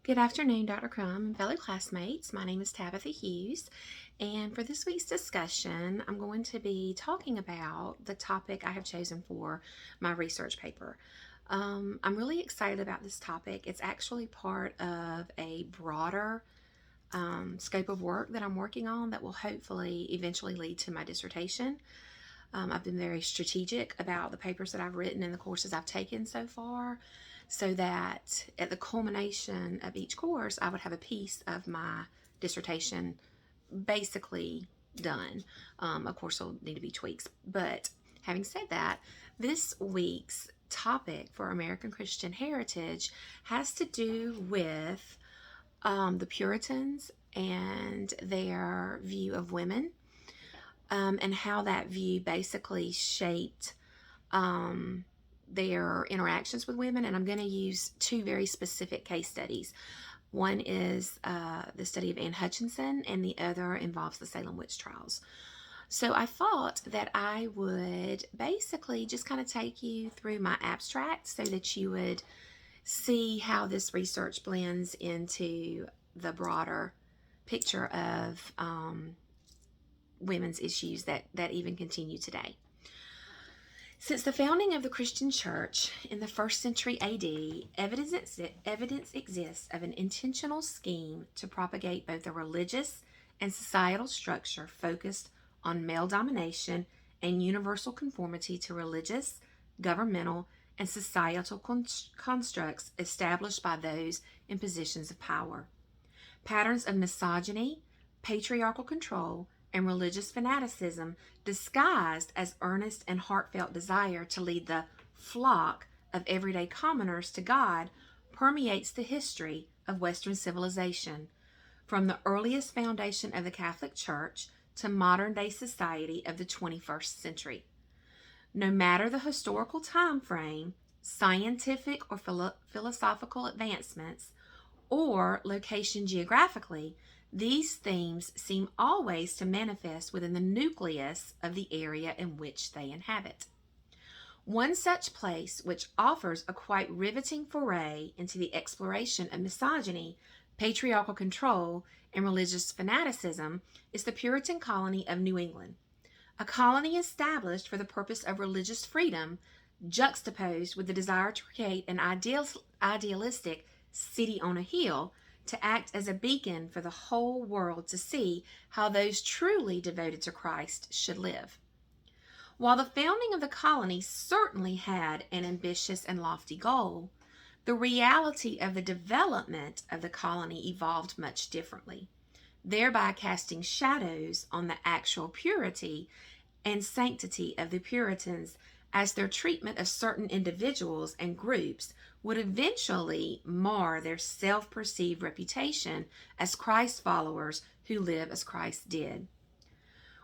Good afternoon, Dr. Crum and fellow classmates. My name is Tabitha Hughes, and for this week's discussion, I'm going to be talking about the topic I have chosen for my research paper. I'm really excited about this topic. It's actually part of a broader scope of work that I'm working on that will hopefully eventually lead to my dissertation. I've been very strategic about the papers that I've written and the courses I've taken so far, so that at the culmination of each course, I would have a piece of my dissertation basically done. Of course, there'll need to be tweaks. But having said that, this week's topic for American Christian Heritage has to do with the Puritans and their view of women, and how that view basically shaped their interactions with women. And I'm going to use two very specific case studies. One is the study of Anne Hutchinson, and the other involves the Salem witch trials. So I thought that I would basically just kind of take you through my abstract so that you would see how this research blends into the broader picture of women's issues that even continue today. Since the founding of the Christian Church in the 1st century AD, evidence exists of an intentional scheme to propagate both a religious and societal structure focused on male domination and universal conformity to religious, governmental, and societal constructs established by those in positions of power. Patterns of misogyny, patriarchal control, and religious fanaticism disguised as earnest and heartfelt desire to lead the flock of everyday commoners to God permeates the history of Western civilization, from the earliest foundation of the Catholic Church to modern-day society of the 21st century. No matter the historical time frame, scientific or philosophical advancements, or location geographically, these themes seem always to manifest within the nucleus of the area in which they inhabit. One such place which offers a quite riveting foray into the exploration of misogyny, patriarchal control, and religious fanaticism is the Puritan colony of New England, a colony established for the purpose of religious freedom, juxtaposed with the desire to create an idealistic city on a hill to act as a beacon for the whole world to see how those truly devoted to Christ should live. While the founding of the colony certainly had an ambitious and lofty goal, the reality of the development of the colony evolved much differently, thereby casting shadows on the actual purity and sanctity of the Puritans, as their treatment of certain individuals and groups would eventually mar their self-perceived reputation as Christ followers who live as Christ did.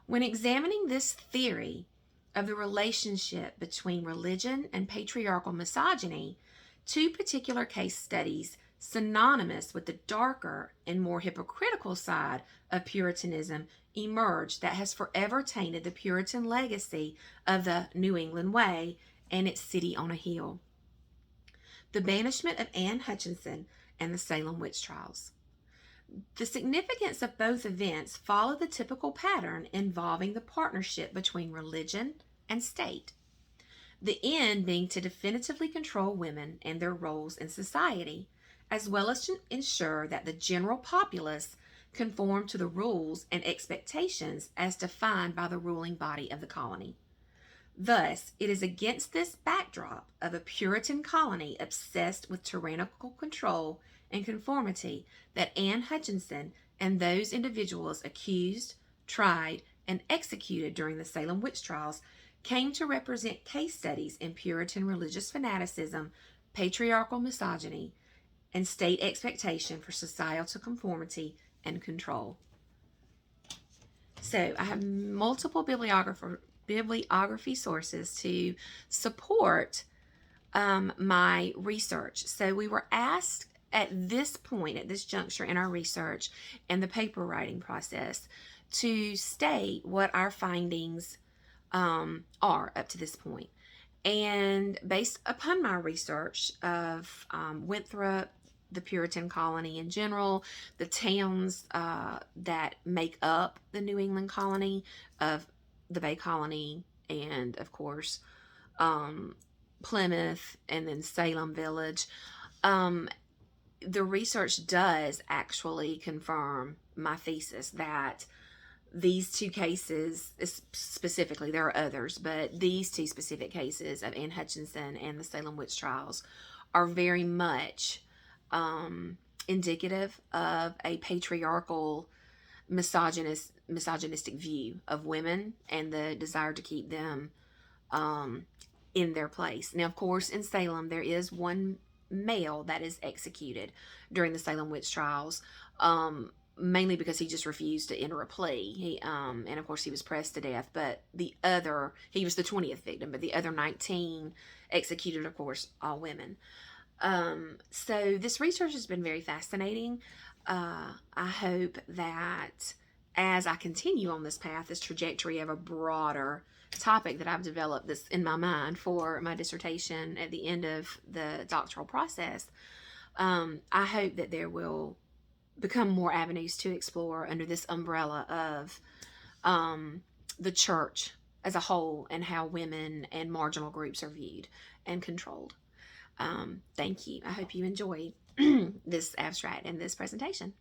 When examining this theory of the relationship between religion and patriarchal misogyny, two particular case studies synonymous with the darker and more hypocritical side of Puritanism emerged that has forever tainted the Puritan legacy of the New England way and its city on a hill: the banishment of Anne Hutchinson and the Salem witch trials. The significance of both events follow the typical pattern involving the partnership between religion and state, the end being to definitively control women and their roles in society, as well as to ensure that the general populace conform to the rules and expectations as defined by the ruling body of the colony. Thus, it is against this backdrop of a Puritan colony obsessed with tyrannical control and conformity that Anne Hutchinson and those individuals accused, tried, and executed during the Salem witch trials came to represent case studies in Puritan religious fanaticism, patriarchal misogyny, and state expectation for societal conformity and control. So I have multiple bibliography sources to support my research. So we were asked at this point, at this juncture in our research and the paper writing process, to state what our findings are up to this And based upon my research of Winthrop, the Puritan colony in general, the towns that make up the New England colony of the Bay Colony, and of course Plymouth, and then Salem Village. Um, the research does actually confirm my thesis that these two cases specifically, there are others, but these two specific cases of Anne Hutchinson and the Salem witch trials are very much indicative of a patriarchal, misogynistic view of women and the desire to keep them in their place. Now, of course, in Salem, there is one male that is executed during the Salem witch trials, mainly because he just refused to enter a plea. And of course, he was pressed to death. But he was the 20th victim, but the other 19 executed, of course, all women. So this research has been very fascinating. I hope that as I continue on this path, this trajectory of a broader topic that I've developed this in my mind for my dissertation at the end of the doctoral process, I hope that there will become more avenues to explore under this umbrella of the church as a whole and how women and marginal groups are viewed and controlled. Thank you. I hope you enjoyed this abstract and this presentation.